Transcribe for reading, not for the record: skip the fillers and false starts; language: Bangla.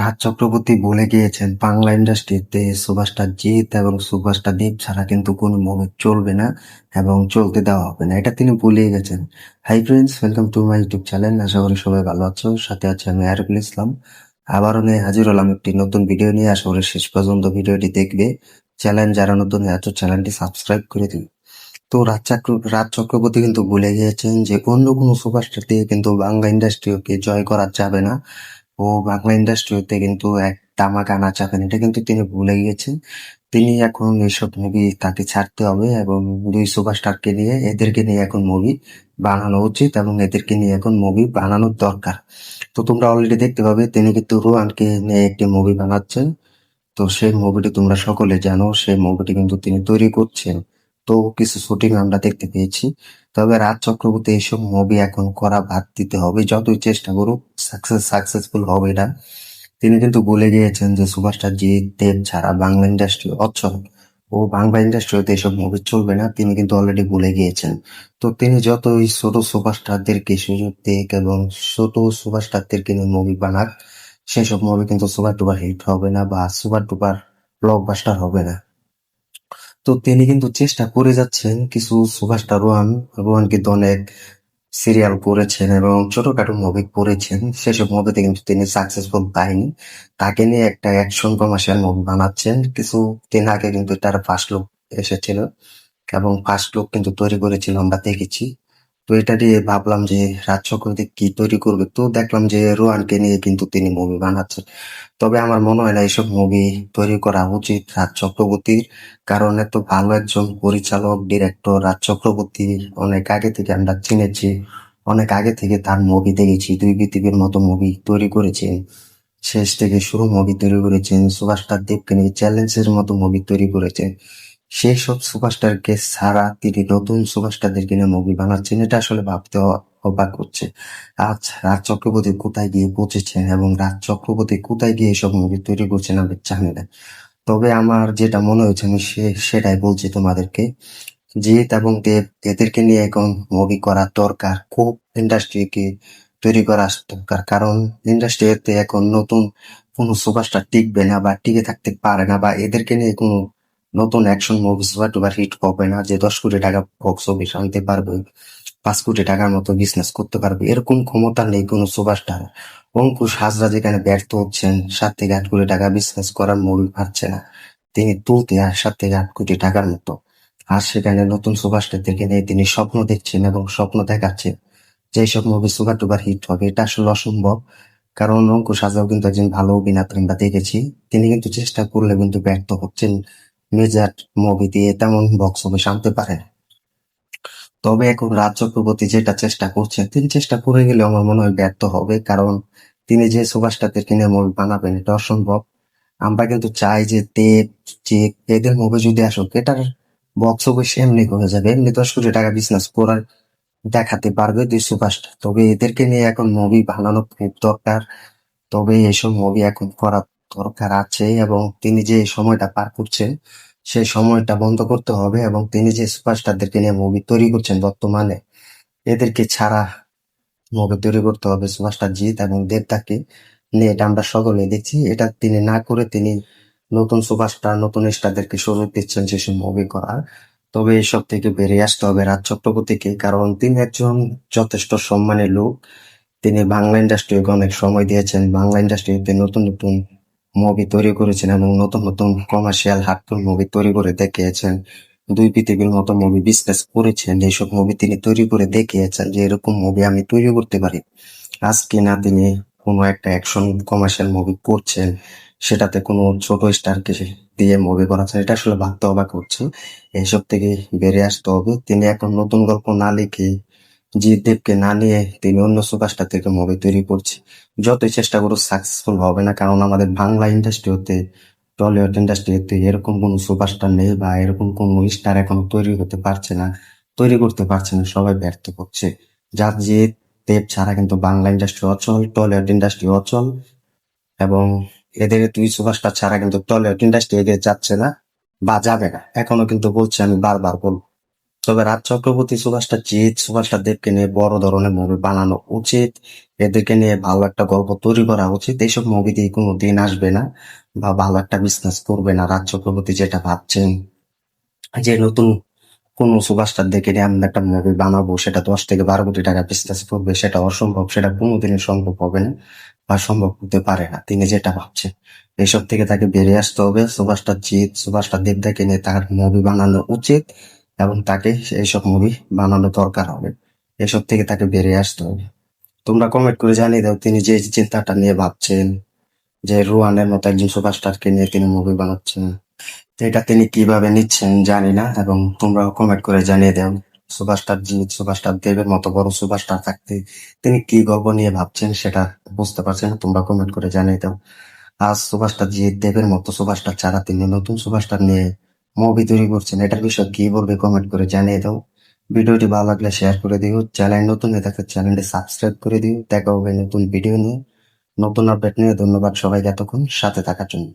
রাজ চক্রবর্তী বলে গিয়েছেন বাংলা ইন্ডাস্ট্রিতে সুপারস্টার জিৎ এবং সুপারস্টার দীপ ছাড়া কিন্তু কোনো মুভি চলবে না এবং চলতে দেওয়া হবে না, এটা তিনি বলেই গেছেন। Hi friends, welcome to my YouTube channel. আশা করি সবাই ভালো আছো। সাথে আছে আমি আরিফুল ইসলাম। আবারও নিয়ে হাজির হলাম একটি নতুন ভিডিও নিয়ে। আশা করি শেষ পর্যন্ত ভিডিওটি দেখবে। চ্যানেল যারা নতুন আছো চ্যানেলটি সাবস্ক্রাইব করে দিন। তো রাজ চক্রবর্তী কিন্তু বলে গিয়েছেন যে অন্য কোনো সুপারস্টার দিয়ে কিন্তু বাংলা ইন্ডাস্ট্রিকে জয় করা যাবে না। ও বাংলা ইন্ডাস্ট্রিতে কিন্তু এক তামাক আনা চাপেন, এটা কিন্তু তিনি ভুলে গিয়েছেন। তিনি এখন এইসব মুভি তাকে ছাড়তে হবে এবং দুই সুপারস্টারকে নিয়ে এদেরকে নিয়ে এখন মুভি বানানো উচিত এবং এদেরকে নিয়ে এখন মুভি বানানোর দরকার। তো তোমরা অলরেডি দেখতে পাবে তিনি কিন্তু রোহানকে নিয়ে একটি মুভি বানাচ্ছেন। তো সেই মুভিটি তোমরা সকলে জানো, সেই মুভিটি কিন্তু তিনি তৈরি করছেন। তো কিছু শুটিং আমরা দেখতে পেয়েছি। তবে রাজ চক্রবর্তী এইসব মুভি এখন করা বাদ দিতে হবে, যতই চেষ্টা করুক সাকসেসফুল হবে না। তিনি কিন্তু বলে গিয়েছেন যে সুপারস্টার জিৎ দেব ছাড়া বাংলা ইন্ডাস্ট্রি অচল ও বাংলা ইন্ডাস্ট্রিতে এসব মুভি চলবে না, তিনি কিন্তু অলরেডি বলে গিয়েছেন। তো তিনি যতই ছোট সুপারস্টারদেরকে সুযোগ দিক এবং ছোট সুপারস্টারদেরকে নিয়ে মুভি বানাক, সেসব মুভি কিন্তু সুপার ডুপার হিট হবে না বা সুপার ডুপার ব্লকবাস্টার হবে না। তো তিনি কিন্তু চেষ্টা করে যাচ্ছেন। কিছু সুপারস্টার রোহান কিন্তু অনেক সিরিয়াল করেছেন এবং ছোটখাটো মুভি করেছেন, সেসব মুভিতে কিন্তু তিনি সাকসেসফুল পায়নি। তাকে নিয়ে একটা অ্যাকশন কমার্শিয়াল মুভি বানাচ্ছেন। কিছু দিন আগে কিন্তু তার ফার্স্ট লুক এসেছিল এবং ফার্স্ট লুক কিন্তু তৈরি করেছিল, আমরা দেখেছি। তো এটা দিয়ে ভাবলাম যে রাজ চক্রবর্তী কি তৈরি করবে, তো দেখলাম যে রোহানকে নিয়ে কিন্তু তিনি মুভি বানাচ্ছেন। তবে আমার মনে হয় না এইসব মুভি তৈরি করা উচিত রাজ চক্রবর্তীর, কারণ এত ভালো একজন পরিচালক ডিরেক্টর রাজ চক্রবর্তী অনেক আগে থেকে আমরা চিনেছি। অনেক আগে থেকে তার মুভি দেখেছি। দুই পৃথিবীর মতো মুভি তৈরি করেছেন, শেষ থেকে শুরু মুভি তৈরি করেছেন। সুপারস্টার দেবকে নিয়ে চ্যালেঞ্জের মতো মুভি তৈরি করেছেন। সেই সব সুপারস্টারকে ছাড়া তিনি নতুন সুপারস্টারদেরকে নিয়ে মুভি বানাচ্ছেন, এটা আসলে ভাবতে অবাক হচ্ছে। আজ রাজ চক্রবর্তী কোথায় গিয়ে পৌঁছেছেন এবং রাজ চক্রবর্তী কোথায় গিয়ে এসব মুভি তৈরি করছেন আমি জানি না। তবে আমার যেটা মনে হয়েছে আমি সেটাই বলছি তোমাদেরকে। জিৎ এবং দেব এদেরকে নিয়ে এখন মুভি করা দরকার, খুব ইন্ডাস্ট্রিকে তৈরি করা দরকার। কারণ ইন্ডাস্ট্রিতে এখন নতুন কোনো সুপারস্টার টিকবে না বা টিকে থাকতে পারে না, বা এদেরকে নিয়ে কোনো নতুন action movie super duper hit হবে না যে 10 কোটি টাকা বক্স অফিস আনতে পারবে, 5 কোটি টাকার মতো বিজনেস করতে পারবে, এরকম ক্ষমতা নেই কোনো সুপারস্টার। অঙ্কুশ হাজরা যেখানে ব্যর্থ হচ্ছেন, 7 থেকে 8 কোটি টাকা বিজনেস করার মুভি পাচ্ছে না, তিনি তুলতে আর 7 থেকে 8 কোটি টাকার মতো। আর সেখানে নতুন সুপারস্টারদেরকে নিয়ে তিনি স্বপ্ন দেখছেন এবং স্বপ্ন দেখাচ্ছেন যে এইসব মুভি সুপার ডুপার হিট হবে, এটা আসলে অসম্ভব। কারণ অঙ্কুশ হাজরাও কিন্তু একজন ভালো অভিনেতা, আমরা দেখেছি। তিনি কিন্তু চেষ্টা করলে কিন্তু ব্যর্থ হচ্ছেন। মেজার মুভি দিয়ে তেমন বক্স অফিস আনতে পারেন। তবে এখন রাজ চক্রবর্তী যেটা চেষ্টা করছেন, তিনি চেষ্টা করে গেলে আমার মনে হয় ব্যর্থ হবে, কারণ তিনি যে সুপারস্টারদেরকে নিয়ে মুভি বানাবেন এটা অসম্ভব। আমরা কিন্তু চাই যে দেব, যে এদের মুভি যদি আসুক, এটার বক্স অফিস এমনি হয়ে যাবে, এমনি 10 কোটি টাকা বিজনেস করার দেখাতে পারবে দুই সুপারস্টার। তবে এদেরকে নিয়ে এখন মুভি বানানো খুব দরকার। তবে এসব মুভি এখন করা দরকার আছে এবং তিনি যে সময়টা পার করছেন সেই সময়টা বন্ধ করতে হবে এবং তিনি যে সুপারস্টারদেরকে নিয়ে মুভি তৈরি করছেন বর্তমানে, এদেরকে ছাড়া মুভি তৈরি করতে হবে সুপারস্টার জিৎ এবং দেবদাকে নিয়ে। এটা আমরা সকলে দেখছি। এটা তিনি না করে তিনি নতুন সুপারস্টার নতুন স্টারদেরকে সুযোগ দিচ্ছেন সেসব মুভি করার। তবে এসব থেকে বেরিয়ে আসতে হবে রাজ চক্রবর্তীকে, কারণ তিনি একজন যথেষ্ট সম্মানের লোক। তিনি বাংলা ইন্ডাস্ট্রিকে অনেক সময় দিয়েছেন, বাংলা ইন্ডাস্ট্রিতে নতুন নতুন মুভি তৈরি করেছেন এবং নতুন নতুন কমার্শিয়াল হার্টফুল মুভি তৈরি করে দেখিয়েছেন। দুই পৃথিবীর মতো মুভি বিজনেস করেছেন। এইসব মুভি তিনি তৈরি করে দেখিয়েছেন যে এরকম মুভি আমি তৈরি করতে পারি। আজকে না তিনি কোনো একটা অ্যাকশন কমার্শিয়াল মুভি করছেন, সেটাতে কোনো ছোট স্টারকে দিয়ে মুভি করাচ্ছেন, এটা আসলে ভাবতে অবাক হচ্ছে। এইসব থেকে বেরিয়ে আসতে হবে। তিনি এখন নতুন গল্প না লিখে, জিৎ দেবকে না নিয়ে তিনি অন্য সুপারস্টার থেকে মুভি তৈরি করছে। যতই চেষ্টা করুক সাকসেসফুল হবে না, কারণ আমাদের বাংলা ইন্ডাস্ট্রি হতে, টলিউড ইন্ডাস্ট্রি হতে এরকম কোনো সুপারস্টার নেই বা এরকম কোনো স্টার এখনো তৈরি হতে পারছে না, তৈরি করতে পারছে না, সবাই ব্যর্থ হচ্ছে। যার জিৎ দেব ছাড়া কিন্তু বাংলা ইন্ডাস্ট্রি অচল, টলিউড ইন্ডাস্ট্রি অচল এবং এদের দুই সুপারস্টার ছাড়া কিন্তু টলিউড ইন্ডাস্ট্রি এগিয়ে যাচ্ছে না বা যাবে না। এখনো কিন্তু বলছি, আমি বারবার বলবো। তবে রাজ চক্রবর্তী, সুভাষটা জিৎ, সুভাষটা দেবকে নিয়ে বড় ধরনের মুভি বানানো উচিত। এদেরকে নিয়ে ভালো একটা গল্প তৈরি করা উচিত। এইসব মুভি দিয়ে কোনো দিন আসবে না বা ভালো একটা বিজনেস করবে না রাজ চক্রবর্তী যেটা ভাবছেন, যে নতুন কোন সুপারস্টার দেখে নিয়ে আমি একটা মুভি বানাবো, সেটা 10 থেকে 12 কোটি টাকা বিজনেস করবে, সেটা অসম্ভব। সেটা কোনোদিনই সম্ভব হবে না বা সম্ভব হতে পারে না তিনি যেটা ভাবছেন। এইসব থেকে তাকে বেরিয়ে আসতে হবে। সুপারস্টার জিৎ, সুপারস্টার দেবদাকে নিয়ে তার মুভি বানানো উচিত এবং তাকে এইসব মুভি বানানো দরকার হবে। এসব থেকে তাকে বেরিয়ে আসতে হবে। তোমরা কমেন্ট করে জানিয়ে দাও তিনি যে চিন্তাটা নিয়ে ভাবছেন, যে রুয়ানের মতো একজন সুপারস্টারকে নিয়ে তিনি মুভি বানাচ্ছেন, তো এটা তিনি কিভাবে নিচ্ছেন জানি না, এবং তোমরাও কমেন্ট করে জানিয়ে দাও সুপারস্টার জিৎ, সুপারস্টার দেবের মতো বড় সুপারস্টার থাকতে তিনি কি গল্প নিয়ে ভাবছেন সেটা বুঝতে পারছেন না। তোমরা কমেন্ট করে জানিয়ে দাও। আজ সুপারস্টার জিৎ দেবের মতো সুপারস্টার ছাড়া তিনি নতুন সুপারস্টার নিয়ে মুভি তৈরি করছেন, এটার বিষয়ে কি বলবে কমেন্ট করে জানিয়ে দাও। ভিডিওটি ভালো লাগলে শেয়ার করে দিও। চ্যানেল নতুন হয়ে থাকলে চ্যানেলটি সাবস্ক্রাইব করে দিও। দেখা হবে নতুন ভিডিও নিয়ে, নতুন আপডেট নিয়ে। ধন্যবাদ সবাইকে এতক্ষণ সাথে থাকার জন্য।